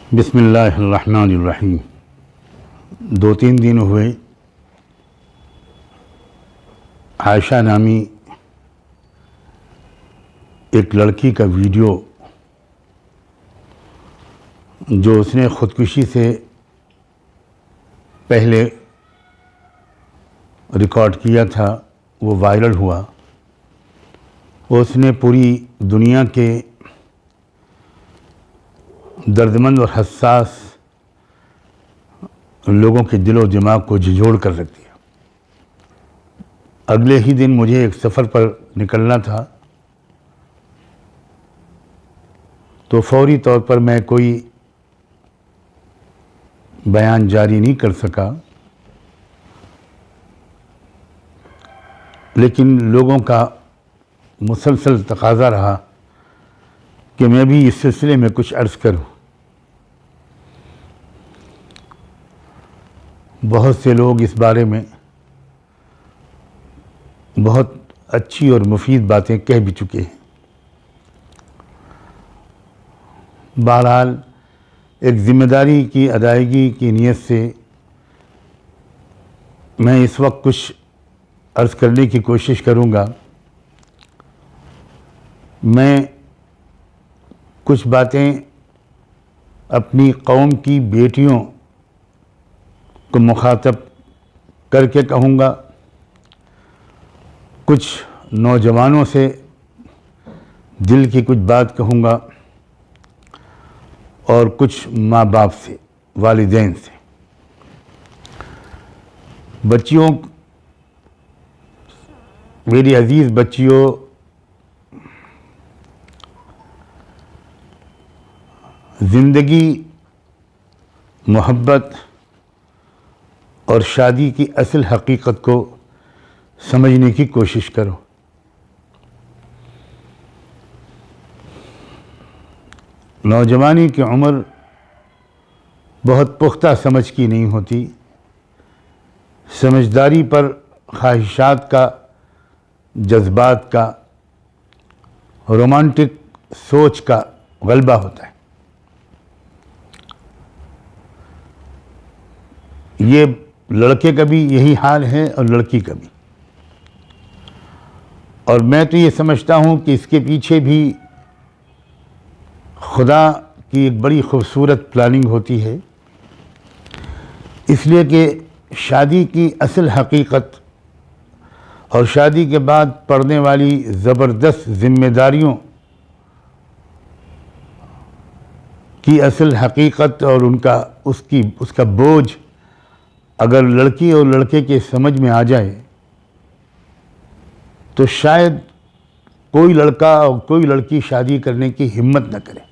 बिस्मिल्लाहिर्रहमानिर्रहीम। 2-3 दिन हुए आयशा नामी एक लड़की का वीडियो जो उसने ख़ुदकुशी से पहले रिकॉर्ड किया था वो वायरल हुआ। उसने पूरी दुनिया के दर्दमंद और हसास लोगों के दिलो दिमाग को झिझोड़ कर रख दिया। अगले ही दिन मुझे एक सफ़र पर निकलना था, तो फौरी तौर पर मैं कोई बयान जारी नहीं कर सका, लेकिन लोगों का मुसलसल तकाज़ा रहा कि मैं भी इस सिलसिले में कुछ अर्ज़ करूं। बहुत से लोग इस बारे में बहुत अच्छी और मुफीद बातें कह भी चुके हैं। बहरहाल एक ज़िम्मेदारी की अदायगी की नीयत से मैं इस वक्त कुछ अर्ज़ करने की कोशिश करूँगा। मैं कुछ बातें अपनी कौम की बेटियों को मुखातब करके कहूँगा, कुछ नौजवानों से दिल की कुछ बात कहूँगा और कुछ माँ बाप से, वालिदैन से। बच्चियों, मेरी अज़ीज़ बच्चियों, ज़िंदगी, मोहब्बत और शादी की असल हकीकत को समझने की कोशिश करो। नौजवानी की उम्र बहुत पुख्ता समझ की नहीं होती। समझदारी पर ख्वाहिशात का, जज्बात का, रोमांटिक सोच का गलबा होता है। ये लड़के का भी यही हाल है और लड़की का भी। और मैं तो ये समझता हूँ कि इसके पीछे भी खुदा की एक बड़ी खूबसूरत प्लानिंग होती है, इसलिए कि शादी की असल हकीकत और शादी के बाद पड़ने वाली ज़बरदस्त ज़िम्मेदारियों की असल हकीकत और उसका बोझ अगर लड़की और लड़के के समझ में आ जाए तो शायद कोई लड़का और कोई लड़की शादी करने की हिम्मत न करे।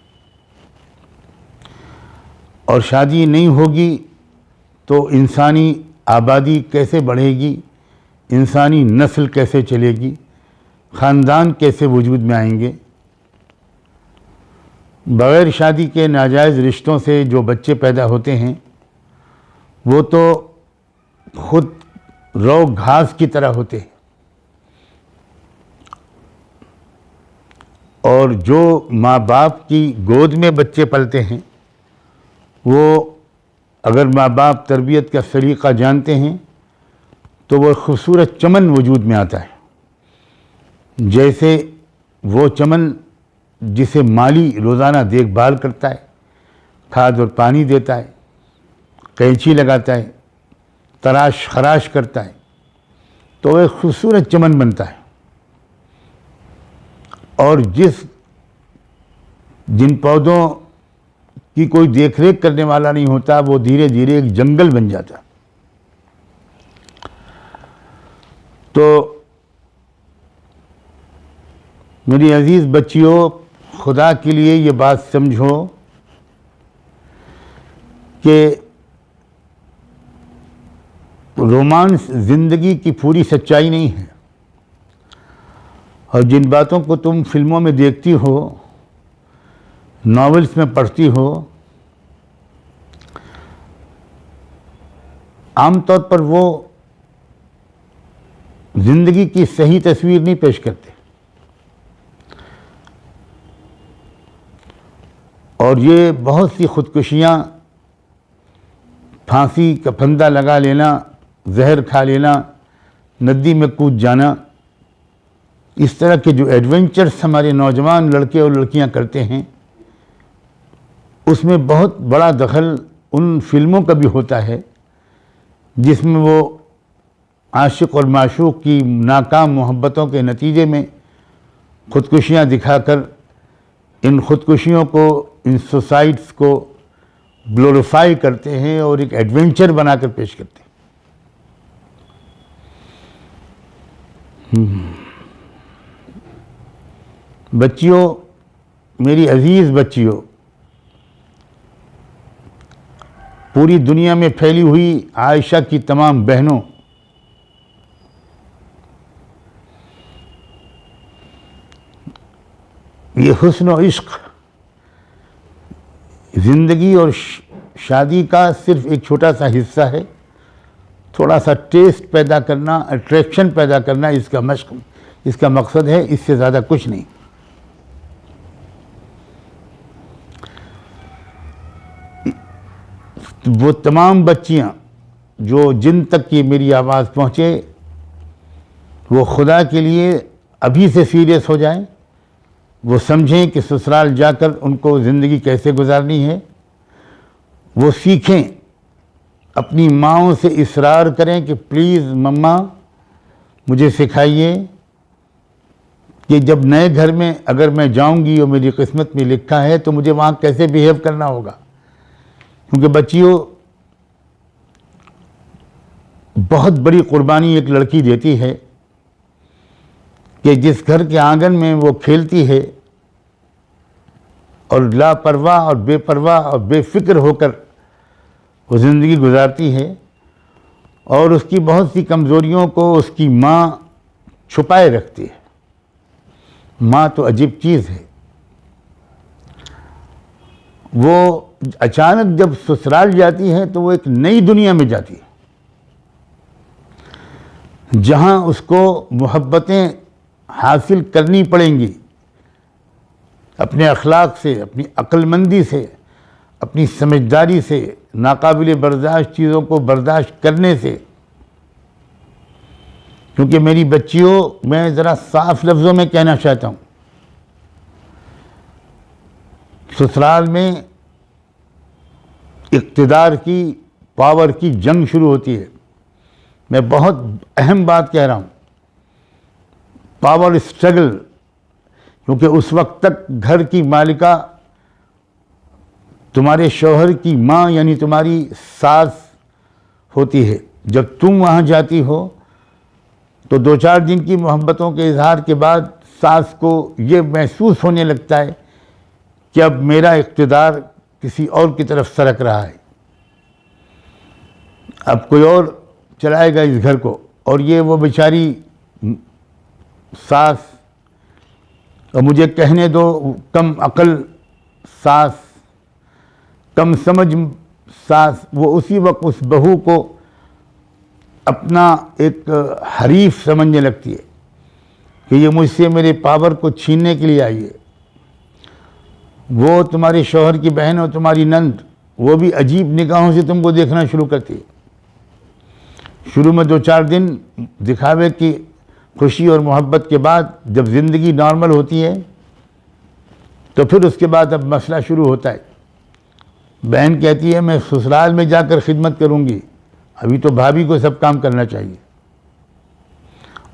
और शादी नहीं होगी तो इंसानी आबादी कैसे बढ़ेगी, इंसानी नस्ल कैसे चलेगी, ख़ानदान कैसे वजूद में आएंगे। बग़ैर शादी के नाजायज़ रिश्तों से जो बच्चे पैदा होते हैं वो तो खुद रौ घास की तरह होते हैं, और जो माँ बाप की गोद में बच्चे पलते हैं वो अगर माँ बाप तरबियत का सलीक़ा जानते हैं तो वो खूबसूरत चमन वजूद में आता है। जैसे वो चमन जिसे माली रोज़ाना देखभाल करता है, खाद और पानी देता है, कैंची लगाता है, तराश खराश करता है, तो एक खूबसूरत चमन बनता है। और जिन पौधों की कोई देखरेख करने वाला नहीं होता वो धीरे धीरे एक जंगल बन जाता। तो मेरी अजीज़ बच्चियों, खुदा के लिए ये बात समझो कि रोमांस ज़िंदगी की पूरी सच्चाई नहीं है। और जिन बातों को तुम फिल्मों में देखती हो, नॉवेल्स में पढ़ती हो, आमतौर पर वो ज़िंदगी की सही तस्वीर नहीं पेश करते। और ये बहुत सी ख़ुदकुशियाँ, फांसी का फंदा लगा लेना, जहर खा लेना, नदी में कूद जाना, इस तरह के जो एडवेंचर्स हमारे नौजवान लड़के और लड़कियां करते हैं, उसमें बहुत बड़ा दखल उन फिल्मों का भी होता है जिसमें वो आशिक और माशूक की नाकाम मोहब्बतों के नतीजे में ख़ुदकुशियाँ दिखाकर इन ख़ुदकुशियों को, इन सुसाइड्स को ग्लोरीफाई करते हैं और एक एडवेंचर बनाकर पेश करते हैं। बच्चियों, मेरी अजीज़ बच्चियों, पूरी दुनिया में फैली हुई आयशा की तमाम बहनों, ये हुस्न और इश्क ज़िंदगी और शादी का सिर्फ एक छोटा सा हिस्सा है। थोड़ा सा टेस्ट पैदा करना, अट्रैक्शन पैदा करना इसका मशक, इसका मकसद है, इससे ज़्यादा कुछ नहीं। वो तमाम बच्चियां जो जिन तक की मेरी आवाज़ पहुँचे, वो खुदा के लिए अभी से सीरियस हो जाएं। वो समझें कि ससुराल जाकर उनको ज़िंदगी कैसे गुजारनी है। वो सीखें, अपनी माँओं से इसरार करें कि प्लीज़ मम्मा मुझे सिखाइए कि जब नए घर में अगर मैं जाऊंगी और मेरी किस्मत में लिखा है तो मुझे वहाँ कैसे बिहेव करना होगा। क्योंकि बच्चियों, बहुत बड़ी कुर्बानी एक लड़की देती है कि जिस घर के आंगन में वो खेलती है और लापरवाह और बेपरवाह और बेफिक्र होकर वो ज़िंदगी गुजारती है और उसकी बहुत सी कमज़ोरियों को उसकी माँ छुपाए रखती है। माँ तो अजीब चीज़ है। वो अचानक जब ससुराल जाती है तो वो एक नई दुनिया में जाती है जहाँ उसको मोहब्बतें हासिल करनी पड़ेंगी, अपने अखलाक से, अपनी अक्लमंदी से, अपनी समझदारी से, नाकाबिल बर्दाश्त चीज़ों को बर्दाश्त करने से। क्योंकि मेरी बच्चियों, मैं ज़रा साफ लफ्ज़ों में कहना चाहता हूँ, ससुराल में इक़्तिदार की, पावर की जंग शुरू होती है। मैं बहुत अहम बात कह रहा हूँ, पावर स्ट्रगल। क्योंकि उस वक्त तक घर की मालिका तुम्हारे शौहर की माँ यानी तुम्हारी सास होती है। जब तुम वहाँ जाती हो तो 2-4 दिन की मोहब्बतों के इजहार के बाद सास को ये महसूस होने लगता है कि अब मेरा इक़्तिदार किसी और की तरफ सरक रहा है, अब कोई और चलाएगा इस घर को। और ये वो बेचारी सास, और मुझे कहने दो कम अकल सास, कम समझ सास, वो उसी वक्त उस बहू को अपना एक हरीफ समझने लगती है कि ये मुझसे मेरे पावर को छीनने के लिए आई है। वो तुम्हारे शौहर की बहन और तुम्हारी नंद, वो भी अजीब निगाहों से तुमको देखना शुरू करती है। शुरू में 2-4 दिन दिखावे की खुशी और मोहब्बत के बाद जब ज़िंदगी नॉर्मल होती है तो फिर उसके बाद अब मसला शुरू होता है। बहन कहती है मैं ससुराल में जाकर खिदमत करूँगी, अभी तो भाभी को सब काम करना चाहिए।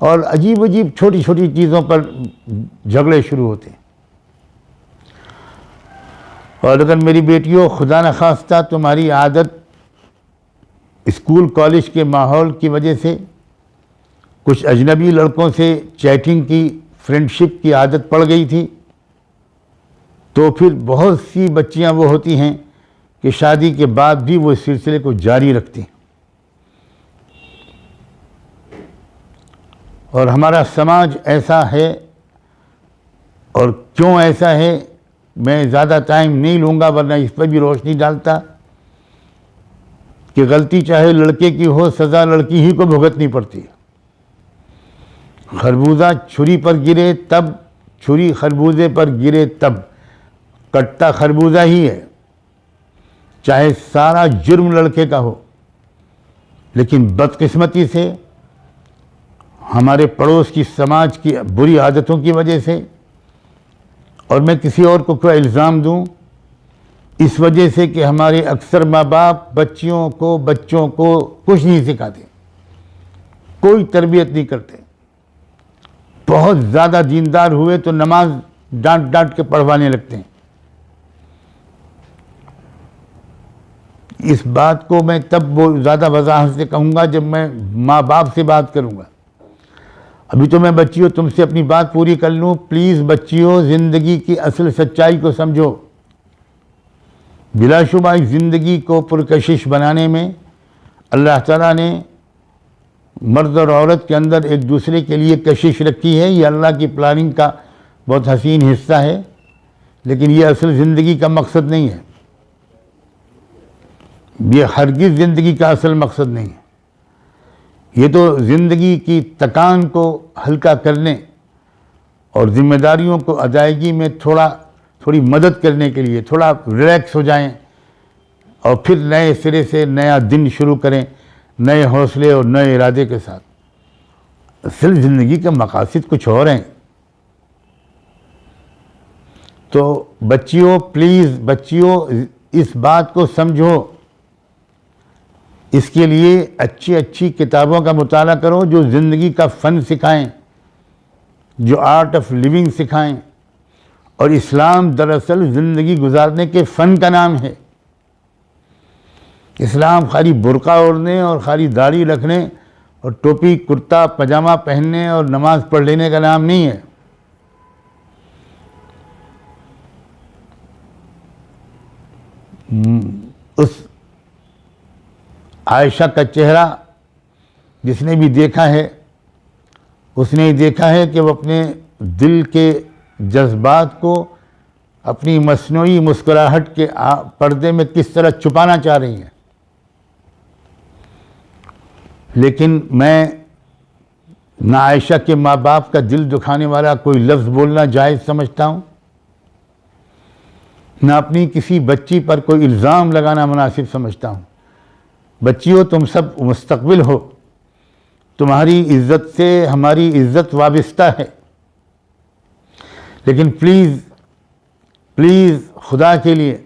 और अजीब अजीब छोटी छोटी चीज़ों पर झगड़े शुरू होते हैं। और अगर मेरी बेटियों, खुदा न खास्ता तुम्हारी आदत स्कूल कॉलेज के माहौल की वजह से कुछ अजनबी लड़कों से चैटिंग की, फ्रेंडशिप की आदत पड़ गई थी, तो फिर बहुत सी बच्चियां वो होती हैं कि शादी के बाद भी वो इस सिलसिले को जारी रखती हैं। और हमारा समाज ऐसा है, और क्यों ऐसा है मैं ज़्यादा टाइम नहीं लूँगा वरना इस पर भी रोशनी डालता कि गलती चाहे लड़के की हो, सज़ा लड़की ही को भुगतनी पड़ती है। खरबूजा छुरी पर गिरे तब, छुरी खरबूजे पर गिरे तब, कट्टा खरबूजा ही है, चाहे सारा जुर्म लड़के का हो, लेकिन बदकिस्मती से हमारे पड़ोस की समाज की बुरी आदतों की वजह से, और मैं किसी और को क्या इल्ज़ाम दूं, इस वजह से कि हमारे अक्सर माँ बाप बच्चों को कुछ नहीं सिखाते, कोई तरबियत नहीं करते। बहुत ज़्यादा दीनदार हुए तो नमाज डांट डांट के पढ़वाने लगते हैं। इस बात को मैं तब ज़्यादा वजाहत से कहूँगा जब मैं माँ बाप से बात करूँगा। अभी तो मैं बच्चियों तुमसे अपनी बात पूरी कर लूँ। प्लीज़ बच्चियों, ज़िंदगी की असल सच्चाई को समझो। बिलाशुबा ज़िंदगी को पुरकशिश बनाने में अल्लाह ताला ने मर्द और औरत के अंदर एक दूसरे के लिए कशिश रखी है। ये अल्लाह की प्लानिंग का बहुत हसीन हिस्सा है, लेकिन ये असल ज़िंदगी का मकसद नहीं है। ये हरगिज़ ज़िंदगी का असल मकसद नहीं है। ये तो ज़िंदगी की थकान को हल्का करने और ज़िम्मेदारियों को अदायगी में थोड़ी मदद करने के लिए, थोड़ा रिलैक्स हो जाएं और फिर नए सिरे से नया दिन शुरू करें, नए हौसले और नए इरादे के साथ। असल ज़िंदगी का मकासद कुछ और हैं। तो बच्चियों, प्लीज़ बच्चियों, इस बात को समझो। इसके लिए अच्छी अच्छी किताबों का मुताला करो जो ज़िंदगी का फ़न सिखाएं, जो आर्ट ऑफ लिविंग सिखाएं। और इस्लाम दरअसल ज़िंदगी गुजारने के फ़न का नाम है। इस्लाम खाली बुर्का ओढ़ने और खाली दाढ़ी रखने और टोपी कुर्ता पजामा पहनने और नमाज पढ़ लेने का नाम नहीं है। उस आयशा का चेहरा जिसने भी देखा है, उसने देखा है कि वो अपने दिल के जज्बात को अपनी मसनूई मुस्कुराहट के पर्दे में किस तरह छुपाना चाह रही हैं। लेकिन मैं ना आयशा के माँ बाप का दिल दुखाने वाला कोई लफ्ज़ बोलना जायज़ समझता हूँ, ना अपनी किसी बच्ची पर कोई इल्ज़ाम लगाना मुनासिब समझता हूँ। बच्चियों, तुम सब मुस्तक़बिल हो, तुम्हारी इज़्ज़त से हमारी इज़्ज़त वाबिस्ता है। लेकिन प्लीज़ प्लीज़ खुदा के लिए,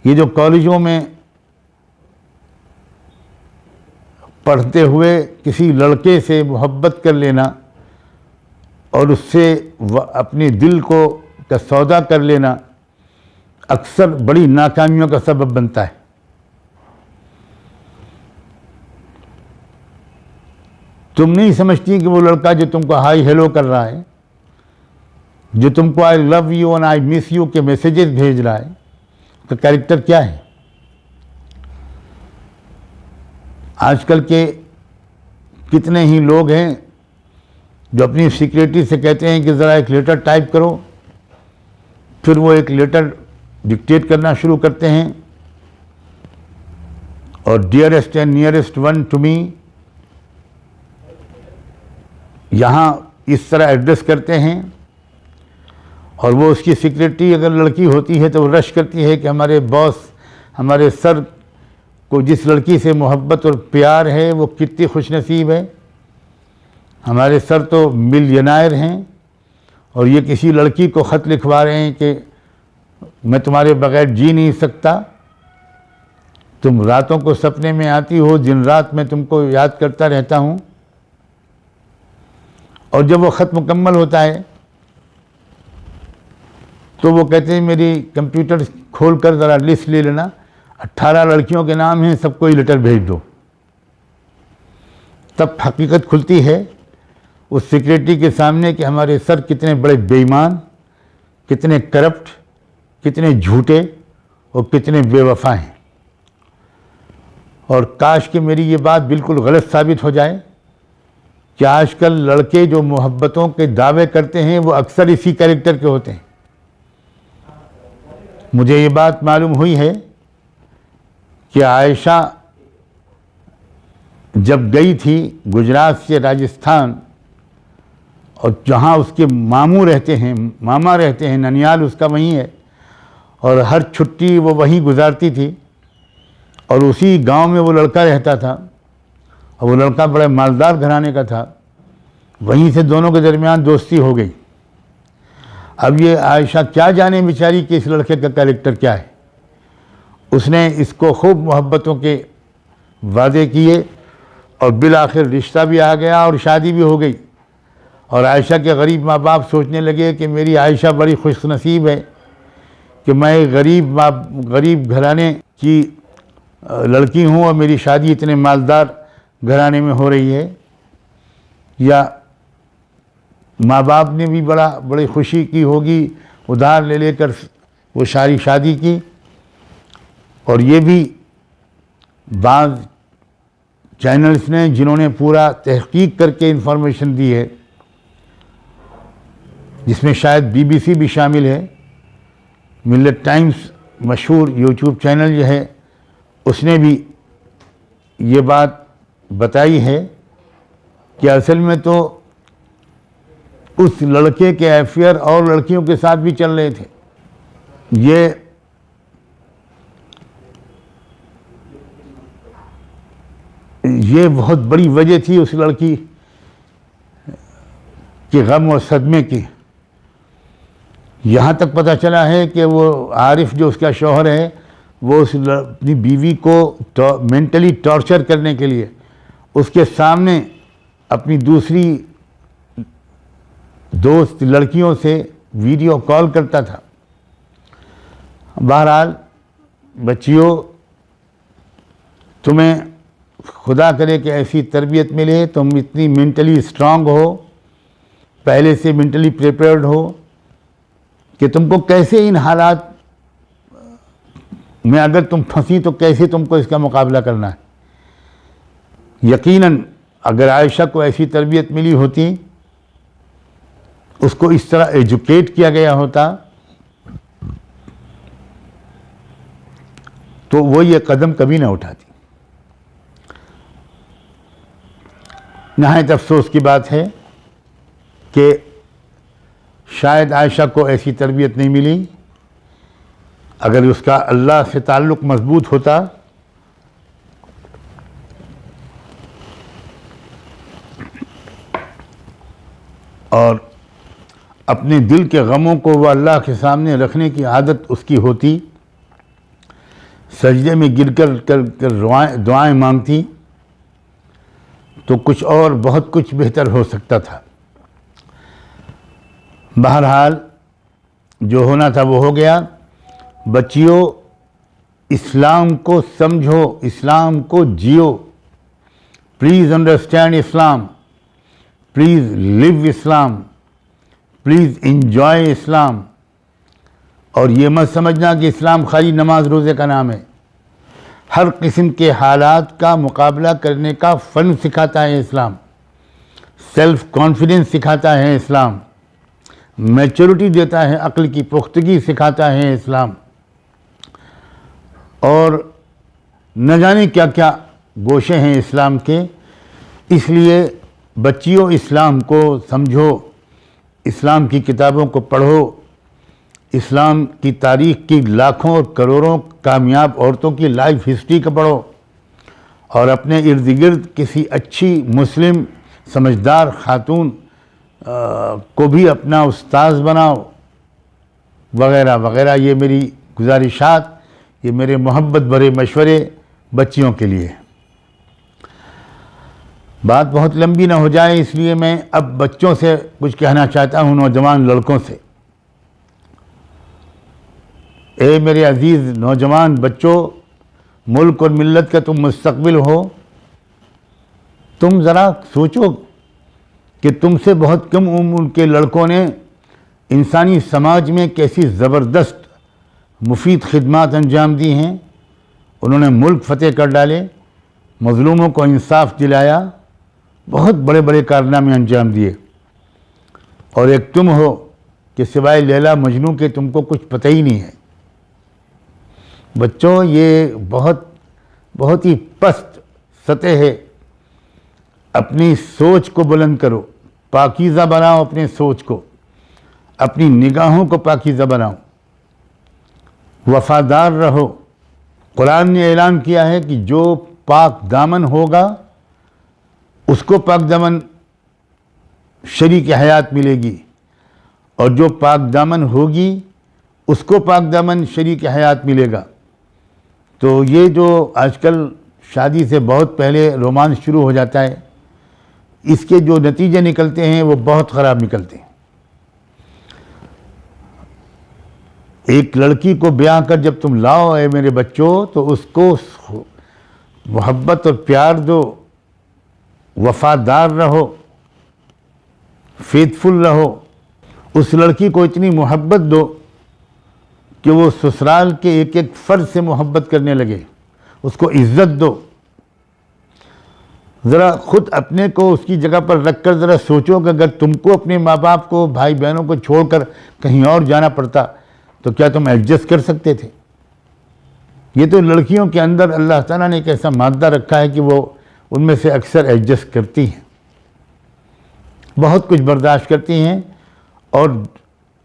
ये जो कॉलेजों में पढ़ते हुए किसी लड़के से मोहब्बत कर लेना और उससे अपने दिल को का सौदा कर लेना अक्सर बड़ी नाकामियों का सबब बनता है। तुम नहीं समझती कि वो लड़का जो तुमको हाई हेलो कर रहा है, जो तुमको आई लव यू और आई मिस यू के मैसेजेस भेज रहा है, उसका कैरेक्टर क्या है। आजकल के कितने ही लोग हैं जो अपनी सिक्योरिटी से कहते हैं कि ज़रा एक लेटर टाइप करो, फिर वो एक लेटर डिक्टेट करना शुरू करते हैं और dearest and nearest one to me यहाँ इस तरह एड्रेस करते हैं। और वो उसकी सिक्योरिटी अगर लड़की होती है तो वो रश करती है कि हमारे बॉस, हमारे सर को जिस लड़की से मोहब्बत और प्यार है वो कितनी खुशनसीब है। हमारे सर तो मिलियनायर हैं और ये किसी लड़की को ख़त लिखवा रहे हैं कि मैं तुम्हारे बगैर जी नहीं सकता, तुम रातों को सपने में आती हो, दिन रात मैं तुमको याद करता रहता हूँ। और जब वो ख़त मुकम्मल होता है तो वो कहते हैं मेरी कंप्यूटर खोल कर ज़रा लिस्ट ले लेना, 18 लड़कियों के नाम हैं, सबको ही लेटर भेज दो। तब हकीकत खुलती है उस सिक्योरिटी के सामने कि हमारे सर कितने बड़े बेईमान, कितने करप्ट, कितने झूठे और कितने बेवफा हैं। और काश कि मेरी ये बात बिल्कुल गलत साबित हो जाए कि आजकल लड़के जो मोहब्बतों के दावे करते हैं वो अक्सर इसी कैरेक्टर के होते हैं। मुझे ये बात मालूम हुई है कि आयशा जब गई थी गुजरात से राजस्थान और जहाँ उसके मामू रहते हैं, मामा रहते हैं, ननियाल उसका वहीं है, और हर छुट्टी वो वहीं गुजारती थी, और उसी गांव में वो लड़का रहता था, और वो लड़का बड़े मालदार घराने का था। वहीं से दोनों के दरमियान दोस्ती हो गई। अब ये आयशा क्या जाने बेचारी कि इस लड़के का कैरेक्टर क्या है। उसने इसको खूब मोहब्बतों के वादे किए, और बिल आखिर रिश्ता भी आ गया और शादी भी हो गई। और आयशा के गरीब माँ बाप सोचने लगे कि मेरी आयशा बड़ी खुशनसीब है कि मैं गरीब घराने की लड़की हूँ और मेरी शादी इतने मालदार घराने में हो रही है। या माँ बाप ने भी बड़ी खुशी की होगी, उधार ले लेकर वो सारी शादी की। और ये भी बाज़ चैनल्स ने जिन्होंने पूरा तहकीक करके इन्फॉर्मेशन दी है, जिसमें शायद बीबीसी भी शामिल है, मिल्लत टाइम्स मशहूर यूट्यूब चैनल जो है, उसने भी ये बात बताई है कि असल में तो उस लड़के के अफेयर और लड़कियों के साथ भी चल रहे थे। ये बहुत बड़ी वजह थी उस लड़की के गम और सदमे की। यहाँ तक पता चला है कि वो आरिफ जो उसका शौहर है, वो अपनी बीवी को मेंटली टॉर्चर करने के लिए उसके सामने अपनी दूसरी दोस्त लड़कियों से वीडियो कॉल करता था। बहरहाल बच्चियों, तुम्हें खुदा करे कि ऐसी तरबियत मिले, तुम इतनी मेंटली स्ट्रांग हो, पहले से मेंटली प्रिपेयर्ड हो कि तुमको कैसे इन हालात में अगर तुम फंसी तो कैसे तुमको इसका मुकाबला करना है। यकीनन अगर आयशा को ऐसी तरबियत मिली होती, उसको इस तरह एजुकेट किया गया होता, तो वो ये कदम कभी ना उठाती। नहायत अफसोस की बात है कि शायद आयशा को ऐसी तरबियत नहीं मिली। अगर उसका अल्लाह से ताल्लुक़ मजबूत होता और अपने दिल के गमों को वह अल्लाह के सामने रखने की आदत उसकी होती, सजदे में गिर कर दुआएं मांगती, तो कुछ और बहुत कुछ बेहतर हो सकता था। बहरहाल जो होना था वो हो गया। बच्चियों, इस्लाम को समझो, इस्लाम को जियो। Please understand Islam, please live Islam, please enjoy Islam. और ये मत समझना कि इस्लाम खाली नमाज रोज़े का नाम है। हर किस्म के हालात का मुकाबला करने का फ़न सिखाता है इस्लाम, सेल्फ़ कॉन्फिडेंस सिखाता है इस्लाम, मैच्योरिटी देता है, अक्ल की पुख्तगी सिखाता है इस्लाम, और न जाने क्या क्या गोशे हैं इस्लाम के। इसलिए बच्चियों, इस्लाम को समझो, इस्लाम की किताबों को पढ़ो, इस्लाम की तारीख़ की लाखों और करोड़ों कामयाब औरतों की लाइफ हिस्ट्री को पढ़ो, और अपने इर्द गिर्द किसी अच्छी मुस्लिम समझदार खातून को भी अपना उस्ताद बनाओ, वगैरह वगैरह। ये मेरी गुजारिशात, ये मेरे मोहब्बत भरे मशवरे बच्चियों के लिए। बात बहुत लंबी ना हो जाए, इसलिए मैं अब बच्चों से कुछ कहना चाहता हूँ, नौजवान लड़कों से। ए मेरे अजीज़ नौजवान बच्चों, मुल्क और मिल्लत का तुम मुस्तकबिल हो। तुम ज़रा सोचो कि तुमसे बहुत कम उम्र के लड़कों ने इंसानी समाज में कैसी ज़बरदस्त मुफीद खिदमात अंजाम दी हैं। उन्होंने मुल्क फ़तेह कर डाले, मज़लूमों को इंसाफ दिलाया, बहुत बड़े बड़े कारनामे अंजाम दिए। और एक तुम हो कि सिवाय लैला मजनू के तुमको कुछ पता ही नहीं है। बच्चों, ये बहुत ही पस्त सतह है। अपनी सोच को बुलंद करो, पाकीज़ा बनाओ अपने सोच को, अपनी निगाहों को पाकीज़ा बनाओ, वफ़ादार रहो। कुरान ने ऐलान किया है कि जो पाक दामन होगा उसको पाक दामन शरीक हयात मिलेगी, और जो पाक दामन होगी उसको पाक दामन शरीक हयात मिलेगा। तो ये जो आजकल शादी से बहुत पहले रोमांस शुरू हो जाता है, इसके जो नतीजे निकलते हैं वो बहुत ख़राब निकलते हैं। एक लड़की को ब्याह कर जब तुम लाओ है मेरे बच्चों, तो उसको मोहब्बत और प्यार दो, वफ़ादार रहो, फेथफुल रहो। उस लड़की को इतनी मोहब्बत दो कि वो ससुराल के एक एक फ़र्द से मोहब्बत करने लगे, उसको इज़्ज़त दो। ज़रा ख़ुद अपने को उसकी जगह पर रख कर ज़रा सोचो कि अगर तुमको अपने माँ बाप को, भाई बहनों को छोड़कर कहीं और जाना पड़ता तो क्या तुम एडजस्ट कर सकते थे? ये तो लड़कियों के अंदर अल्लाह ताला ने एक ऐसा मादा रखा है कि वो उनमें से अक्सर एडजस्ट करती हैं, बहुत कुछ बर्दाश्त करती हैं, और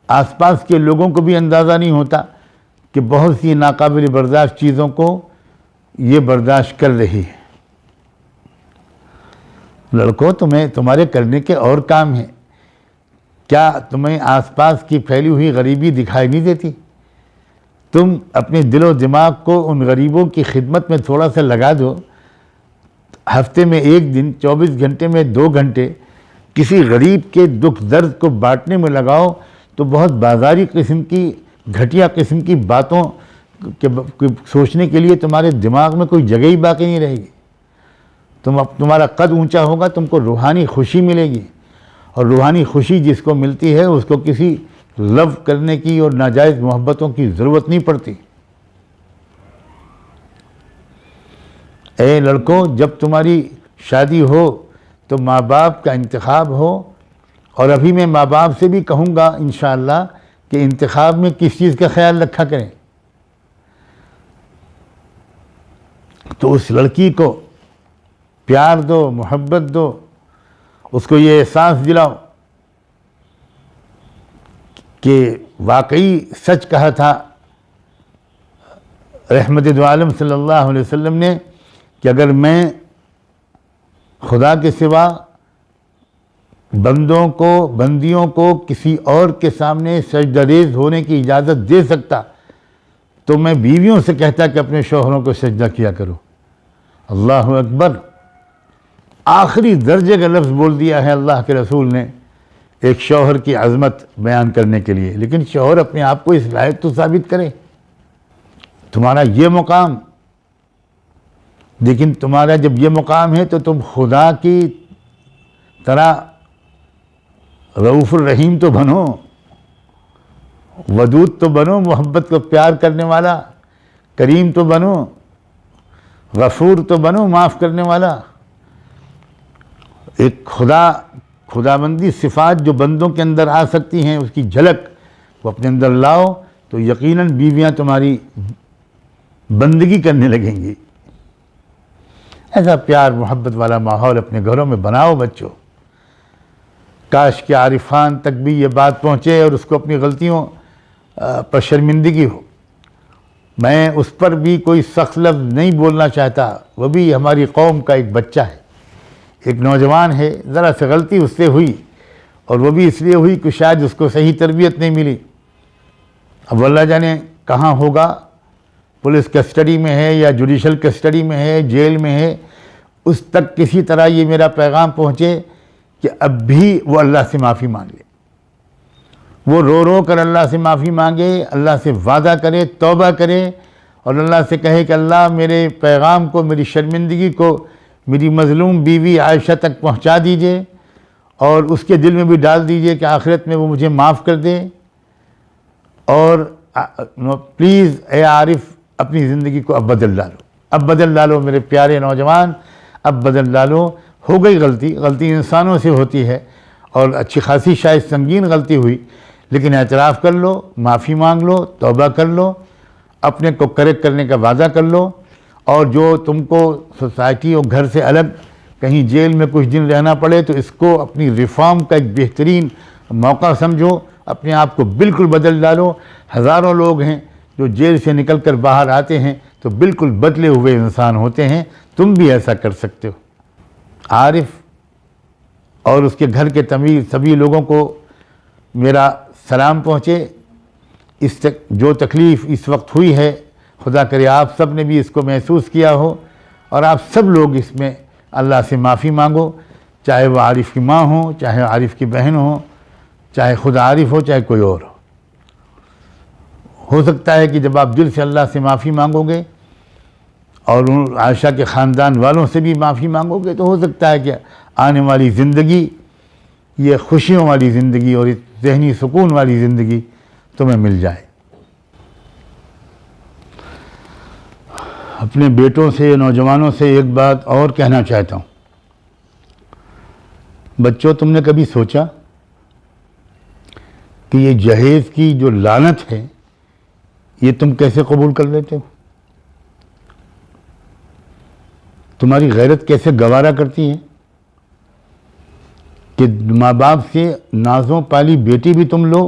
आसपास के लोगों को भी अंदाज़ा नहीं होता कि बहुत सी नाकाबिल बर्दाश्त चीज़ों को ये बर्दाश्त कर रही है। लड़कों, तुम्हें तुम्हारे करने के और काम हैं। क्या तुम्हें आसपास की फैली हुई गरीबी दिखाई नहीं देती? तुम अपने दिलो दिमाग को उन गरीबों की खिदमत में थोड़ा सा लगा दो। हफ्ते में एक दिन, 24 घंटे में 2 घंटे किसी गरीब के दुख दर्द को बांटने में लगाओ, तो बहुत बाजारी किस्म की, घटिया किस्म की बातों के सोचने के लिए तुम्हारे दिमाग में कोई जगह ही बाकी नहीं रहेगी। तुम्हारा कद ऊंचा होगा, तुमको रूहानी खुशी मिलेगी, और रूहानी खुशी जिसको मिलती है उसको किसी लव करने की और नाजायज़ मोहब्बतों की ज़रूरत नहीं पड़ती। ए लड़कों, जब तुम्हारी शादी हो तो माँ बाप का इंतखाब हो, और अभी मैं माँ बाप से भी कहूँगा इंशाअल्लाह कि इंतखाब में किस चीज़ का ख्याल रखा करें। तो उस लड़की को प्यार दो, मोहब्बत दो, उसको ये एहसास दिलाओ कि वाकई सच कहा था रहमत दो आलम सल्लल्लाहु अलैहि वसल्लम ने कि अगर मैं खुदा के सिवा बंदियों को किसी और के सामने सजदारेज़ होने की इजाज़त दे सकता तो मैं बीवियों से कहता कि अपने शौहरों को सजदा किया करो। अल्लाह अकबर। आखिरी दर्जे का लफ्ज़ बोल दिया है अल्लाह के रसूल ने एक शौहर की अज़मत बयान करने के लिए। लेकिन शौहर अपने आप को इस लायक तो साबित करे, तुम्हारा ये मुकाम, लेकिन तुम्हारा जब ये मुकाम है तो तुम खुदा की तरह रऊफ़ुर रहीम तो बनो, वदूद तो बनो, मोहब्बत को प्यार करने वाला, करीम तो बनो, गफूर तो बनो, माफ़ करने वाला। एक खुदाबंदी सिफ़ात जो बंदों के अंदर आ सकती हैं, उसकी झलक वो अपने अंदर लाओ तो यकीनन बीवियां तुम्हारी बंदगी करने लगेंगी। ऐसा प्यार मोहब्बत वाला माहौल अपने घरों में बनाओ बच्चों। काश के आरिफान तक भी ये बात पहुँचे और उसको अपनी गलतियों पर शर्मिंदगी हो। मैं उस पर भी कोई सख्त लफ्ज़ नहीं बोलना चाहता, वो भी हमारी कौम का एक बच्चा है, एक नौजवान है, ज़रा सी गलती उससे हुई, और वो भी इसलिए हुई कि शायद उसको सही तरबियत नहीं मिली। अब अल्लाह जाने कहाँ होगा, पुलिस कस्टडी में है या जुडिशल कस्टडी में है, जेल में है। उस तक किसी तरह ये मेरा पैगाम पहुँचे कि अब भी वो अल्लाह से माफ़ी मांग ले, वो रो रो कर अल्लाह से माफ़ी मांगे, अल्लाह से वादा करे, तौबा करे, और अल्लाह से कहे कि अल्लाह मेरे पैगाम को, मेरी शर्मिंदगी को मेरी मज़लूम बीवी आयशा तक पहुंचा दीजिए, और उसके दिल में भी डाल दीजिए कि आखिरत में वो मुझे माफ़ कर दे। और प्लीज़ ए आरिफ, अपनी ज़िंदगी को अब बदल डालो, अब बदल डालो मेरे प्यारे नौजवान, अब बदल डालो। हो गई गलती, गलती इंसानों से होती है, और अच्छी खासी शायद संगीन गलती हुई, लेकिन एतराफ़ कर लो, माफ़ी मांग लो, तौबा कर लो, अपने को करेक्ट करने का वादा कर लो, और जो तुमको सोसाइटी और घर से अलग कहीं जेल में कुछ दिन रहना पड़े तो इसको अपनी रिफॉर्म का एक बेहतरीन मौका समझो, अपने आप को बिल्कुल बदल डालो। हज़ारों लोग हैं जो जेल से निकल कर बाहर आते हैं तो बिल्कुल बदले हुए इंसान होते हैं, तुम भी ऐसा कर सकते हो। आरिफ और उसके घर के तमीर सभी लोगों को मेरा सलाम पहुँचे। जो तकलीफ़ इस वक्त हुई है, खुदा करे आप सब ने भी इसको महसूस किया हो और आप सब लोग इसमें अल्लाह से माफ़ी मांगो, चाहे वो आरिफ की माँ हो, चाहे आरिफ की बहन हो, चाहे खुद आरिफ हो, चाहे कोई और हो सकता है कि जब आप दिल से अल्लाह से माफ़ी मांगोगे और उन आयशा के ख़ानदान वालों से भी माफ़ी मांगोगे तो हो सकता है कि आने वाली ज़िंदगी, ये खुशियों वाली ज़िंदगी और ज़हनी सुकून वाली ज़िंदगी तुम्हें मिल जाए। अपने बेटों से, नौजवानों से एक बात और कहना चाहता हूँ। बच्चों, तुमने कभी सोचा कि ये जहेज़ की जो लानत है ये तुम कैसे कबूल कर लेते हो? तुम्हारी गैरत कैसे गवारा करती है कि माँ बाप से नाज़ों पाली बेटी भी तुम लो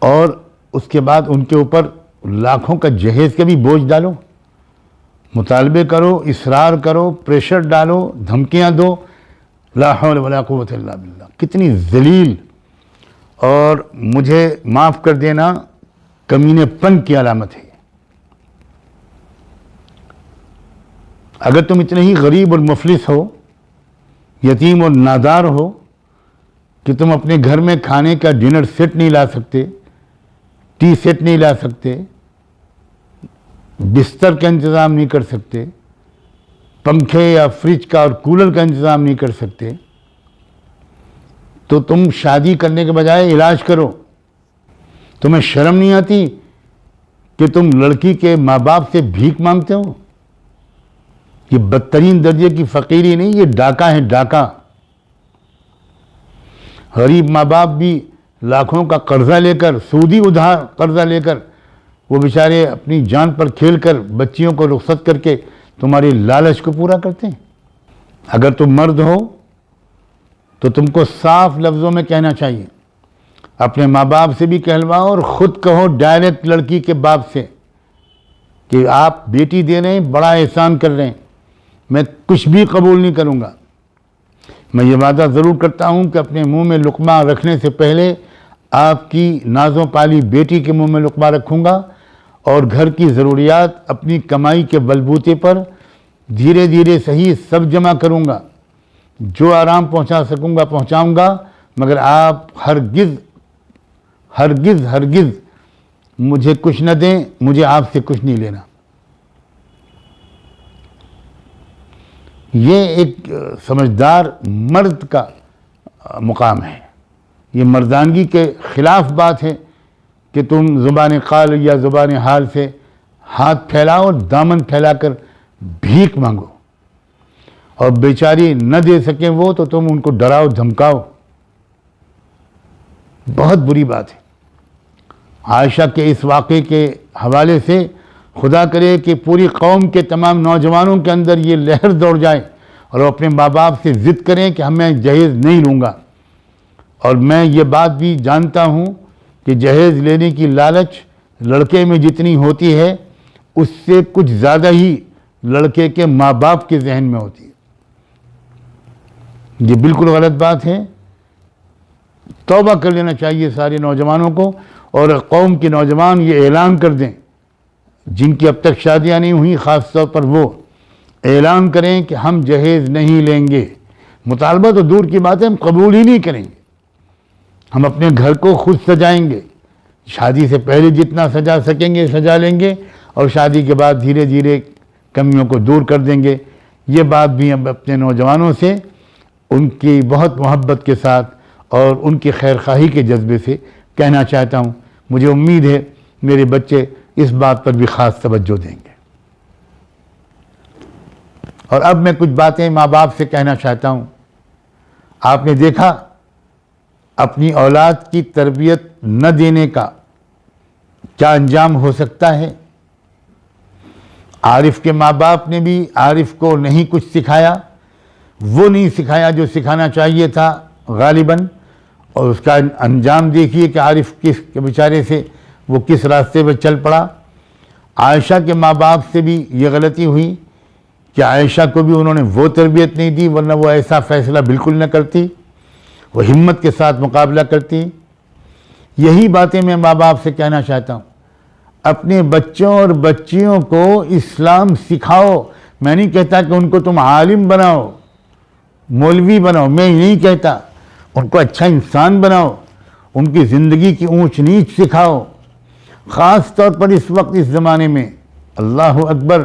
और उसके बाद उनके ऊपर लाखों का जहेज़ का भी बोझ डालो, मुतालबे करो, इसरार करो, प्रेशर डालो, धमकियां दो। ला हौल वला कुव्वत इल्ला बिल्लाह। कितनी जलील और मुझे माफ़ कर देना कमीनेपन की अलामत है। अगर तुम इतने ही गरीब और मुफलिस हो, यतीम और नादार हो कि तुम अपने घर में खाने का डिनर सेट नहीं ला सकते, टी सेट नहीं ला सकते, बिस्तर का इंतज़ाम नहीं कर सकते, पंखे या फ्रिज का और कूलर का इंतज़ाम नहीं कर सकते, तो तुम शादी करने के बजाय इलाज करो। तुम्हें शर्म नहीं आती कि तुम लड़की के माँ बाप से भीख मांगते हो? ये बदतरीन दर्जे की फ़कीरी नहीं, ये डाका है, डाका। गरीब माँ बाप भी लाखों का कर्जा लेकर, सूदी उधार कर्जा लेकर, वो बेचारे अपनी जान पर खेलकर बच्चियों को रुखसत करके तुम्हारी लालच को पूरा करते हैं। अगर तुम मर्द हो तो तुमको साफ लफ्ज़ों में कहना चाहिए, अपने माँ बाप से भी कहलवाओ और ख़ुद कहो डायरेक्ट लड़की के बाप से कि आप बेटी दे रहे हैं, बड़ा एहसान कर रहे हैं, मैं कुछ भी कबूल नहीं करूँगा। मैं ये वादा ज़रूर करता हूँ कि अपने मुंह में लुक़मा रखने से पहले आपकी नाज़ों पाली बेटी के मुंह में लुक़मा रखूँगा और घर की ज़रूरियात अपनी कमाई के बलबूते पर धीरे धीरे सही सब जमा करूँगा। जो आराम पहुँचा सकूँगा पहुँचाऊँगा, मगर आप हरगिज़ हरगिज़ हरगिज़ मुझे कुछ न दें, मुझे आपसे कुछ नहीं लेना। ये एक समझदार मर्द का मुकाम है। ये मर्दानगी के ख़िलाफ़ बात है कि तुम ज़ुबान क़ाल या ज़ुबान हाल से हाथ फैलाओ और दामन फैलाकर भीख मांगो और बेचारी न दे सके वो तो तुम उनको डराओ धमकाओ। बहुत बुरी बात है। आयशा के इस वाक़े के हवाले से खुदा करे कि पूरी कौम के तमाम नौजवानों के अंदर ये लहर दौड़ जाए और अपने माँ बाप से ज़िद करें कि मैं जहेज़ नहीं लूँगा। और मैं ये बात भी जानता हूँ कि जहेज़ लेने की लालच लड़के में जितनी होती है उससे कुछ ज़्यादा ही लड़के के माँ बाप के जहन में होती है। ये बिल्कुल गलत बात है। तौबा कर लेना चाहिए सारे नौजवानों को और कौम के नौजवान ये ऐलान कर दें, जिनकी अब तक शादियां नहीं हुई, ख़ास तौर पर वो ऐलान करें कि हम जहेज़ नहीं लेंगे। मुतालबा तो दूर की बात है, हम कबूल ही नहीं करेंगे। हम अपने घर को खुद सजाएंगे, शादी से पहले जितना सजा सकेंगे सजा लेंगे और शादी के बाद धीरे धीरे कमियों को दूर कर देंगे। ये बात भी हम अपने नौजवानों से उनकी बहुत मोहब्बत के साथ और उनकी खैरख्वाही के जज्बे से कहना चाहता हूँ। मुझे उम्मीद है मेरे बच्चे इस बात पर भी ख़ास तवज्जो देंगे। और अब मैं कुछ बातें माँ बाप से कहना चाहता हूँ। आपने देखा अपनी औलाद की तरबियत न देने का क्या अंजाम हो सकता है। आरिफ के माँ बाप ने भी आरिफ को नहीं कुछ सिखाया, वो नहीं सिखाया जो सिखाना चाहिए था गालिबन, और उसका अंजाम देखिए कि आरिफ किस के बेचारे से वो किस रास्ते पर चल पड़ा। आयशा के माँ बाप से भी ये गलती हुई कि आयशा को भी उन्होंने वो तरबियत नहीं दी, वरना वो ऐसा फ़ैसला बिल्कुल न करती, वो हिम्मत के साथ मुकाबला करती। यही बातें मैं माँ बाप से कहना चाहता हूँ, अपने बच्चों और बच्चियों को इस्लाम सिखाओ। मैं नहीं कहता कि उनको तुम आलिम बनाओ, मौलवी बनाओ, मैं नहीं कहता, उनको अच्छा इंसान बनाओ, उनकी ज़िंदगी की ऊंच नीच सिखाओ। ख़ास तौर पर इस वक्त इस ज़माने में अल्लाह अकबर,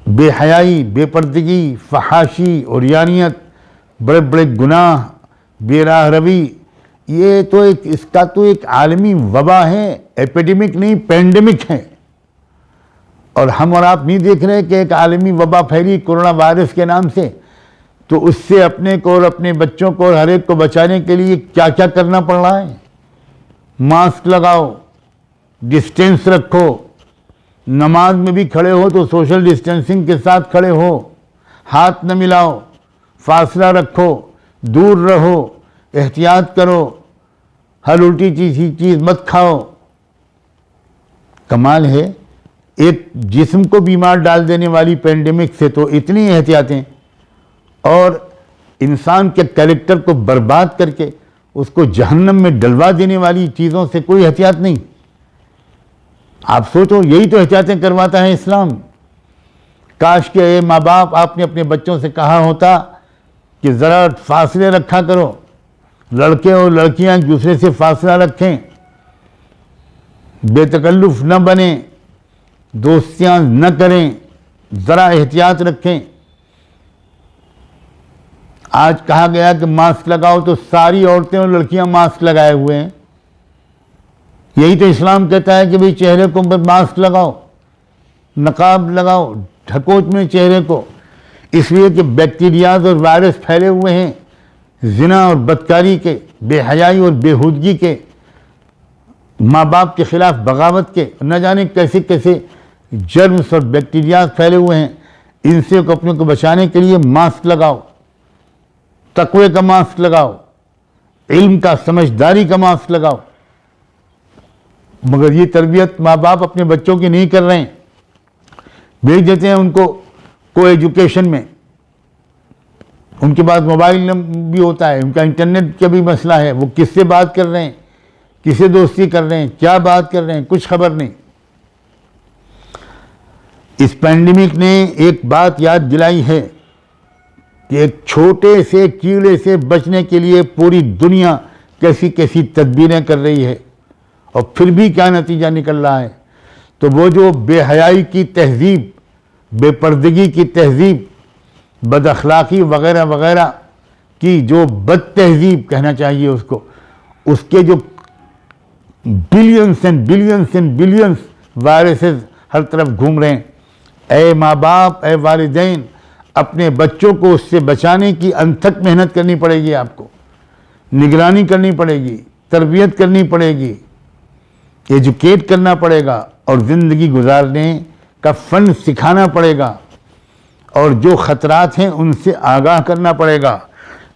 बेहयाई, बेपर्दगी, फहाशी और यानियत, बड़े बड़े गुनाह, बेराह रवी, ये तो इसका तो एक आलमी वबा है, एपिडेमिक नहीं पेंडेमिक है। और हम और आप नहीं देख रहे कि एक आलमी वबा फैली कोरोना वायरस के नाम से, तो उससे अपने को और अपने बच्चों को और हर एक को बचाने के लिए क्या क्या करना पड़ रहा है। मास्क लगाओ, डिस्टेंस रखो, नमाज में भी खड़े हो तो सोशल डिस्टेंसिंग के साथ खड़े हो, हाथ न मिलाओ, फासला रखो, दूर रहो, एहतियात करो, हर उल्टी चीज़ मत खाओ। कमाल है, एक जिस्म को बीमार डाल देने वाली पेंडेमिक से तो इतनी एहतियातें, और इंसान के कैरेक्टर को बर्बाद करके उसको जहन्नम में डलवा देने वाली चीज़ों से कोई एहतियात नहीं। आप सोचो, यही तो एहतियातें करवाता है इस्लाम। काश के माँ बाप आपने अपने बच्चों से कहा होता कि ज़रा फासले रखा करो, लड़के और लड़कियां एक दूसरे से फासला रखें, बेतकल्लुफ़ न बने, दोस्तियां न करें, ज़रा एहतियात रखें। आज कहा गया कि मास्क लगाओ तो सारी औरतें और लड़कियां मास्क लगाए हुए हैं। यही तो इस्लाम कहता है कि भाई चेहरे को मास्क लगाओ, नकाब लगाओ, ढकोच में चेहरे को, इसलिए कि बैक्टीरियाज और वायरस फैले हुए हैं जिना और बदकारी के, बेहयाई और बेहूदगी के, माँ बाप के खिलाफ बगावत के, न जाने कैसे कैसे जर्म्स और बैक्टीरियाज फैले हुए हैं। इनसे अपने को बचाने के लिए मास्क लगाओ, तकवे का मास्क लगाओ, इल्म का, समझदारी का मास्क लगाओ। मगर ये तरबियत माँ बाप अपने बच्चों की नहीं कर रहे हैं, भेज देते हैं उनको को एजुकेशन में। उनके पास मोबाइल भी होता है, उनका इंटरनेट का भी मसला है, वो किससे बात कर रहे हैं, किससे दोस्ती कर रहे हैं, क्या बात कर रहे हैं, कुछ खबर नहीं। इस पैंडेमिक ने एक बात याद दिलाई है कि एक छोटे से कीड़े से बचने के लिए पूरी दुनिया कैसी कैसी तदबीरें कर रही है, और फिर भी क्या नतीजा निकल रहा है। तो वो जो बेहयाई की तहजीब, बेपर्दगी की तहजीब, बदअखलाक़ी वगैरह वगैरह की जो बद तहजीब कहना चाहिए उसको, उसके जो billions and billions and billions viruses हर तरफ घूम रहे हैं। ऐ माँ बाप, ऐ वालिदैन, अपने बच्चों को उससे बचाने की अनथक मेहनत करनी पड़ेगी, आपको निगरानी करनी पड़ेगी, तरबियत करनी पड़ेगी, एजुकेट करना पड़ेगा, और ज़िंदगी गुजारने का फ़न सिखाना पड़ेगा, और जो ख़तरात हैं उनसे आगाह करना पड़ेगा।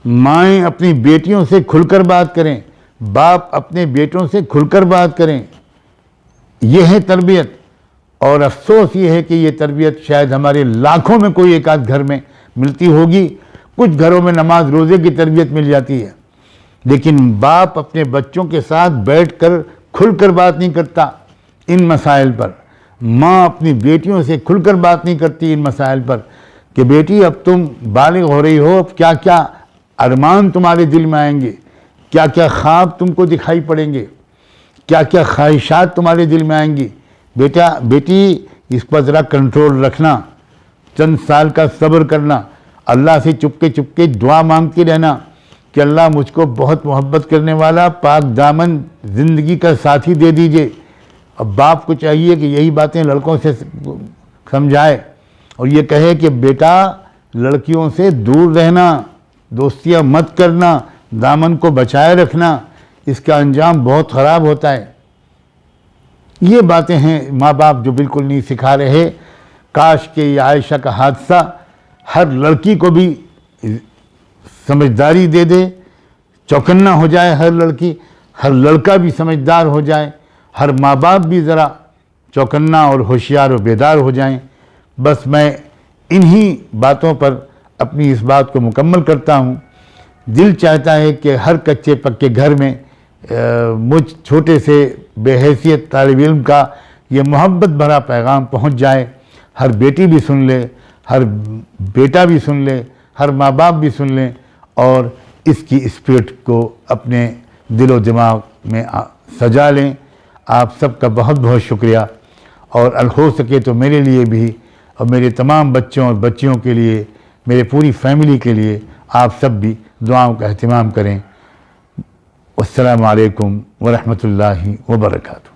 माएँ अपनी बेटियों से खुलकर बात करें, बाप अपने बेटों से खुलकर बात करें। यह है तरबियत। और अफसोस ये है कि ये तरबियत शायद हमारे लाखों में कोई एक आध घर में मिलती होगी। कुछ घरों में नमाज रोज़े की तरबियत मिल जाती है, लेकिन बाप अपने बच्चों के साथ बैठकर खुलकर बात नहीं करता इन मसाइल पर। माँ अपनी बेटियों से खुलकर बात नहीं करती इन मसाइल पर कि बेटी अब तुम बालिग हो रही हो, अब क्या क्या अरमान तुम्हारे दिल में आएंगे, क्या क्या ख्वाब तुमको दिखाई पड़ेंगे, क्या क्या ख्वाहिशात तुम्हारे दिल में आएंगी। बेटा बेटी, इस पर ज़रा कंट्रोल रखना, चंद साल का सब्र करना, अल्लाह से चुपके चुपके दुआ मांगती रहना कि अल्लाह मुझको बहुत मोहब्बत करने वाला पाक दामन ज़िंदगी का साथी दे दीजिए। अब बाप को चाहिए कि यही बातें लड़कों से समझाए और ये कहे कि बेटा लड़कियों से दूर रहना, दोस्तियाँ मत करना, दामन को बचाए रखना, इसका अंजाम बहुत ख़राब होता है। ये बातें हैं माँ बाप जो बिल्कुल नहीं सिखा रहे। काश के ये आयशा का हादसा हर लड़की को भी समझदारी दे दे, चौकन्ना हो जाए हर लड़की, हर लड़का भी समझदार हो जाए, हर माँ बाप भी ज़रा चौकन्ना और होशियार और बेदार हो जाएं। बस मैं इन्हीं बातों पर अपनी इस बात को मुकम्मल करता हूँ। दिल चाहता है कि हर कच्चे पक्के घर में मुझ छोटे से बेहैसियत तालिब इल्म का ये मोहब्बत भरा पैगाम पहुँच जाए, हर बेटी भी सुन ले, हर बेटा भी सुन ले, हर माँ बाप भी सुन लें और इसकी स्पिरिट को अपने दिलो दिमाग में सजा लें। आप सबका बहुत बहुत शुक्रिया। और हो सके तो मेरे लिए भी और मेरे तमाम बच्चों और बच्चियों के लिए, मेरे पूरी फैमिली के लिए आप सब भी दुआओं का एहतिमाम करें। अस्सलामु अलैकुम व रहमतुल्लाहि व बरकातुहू।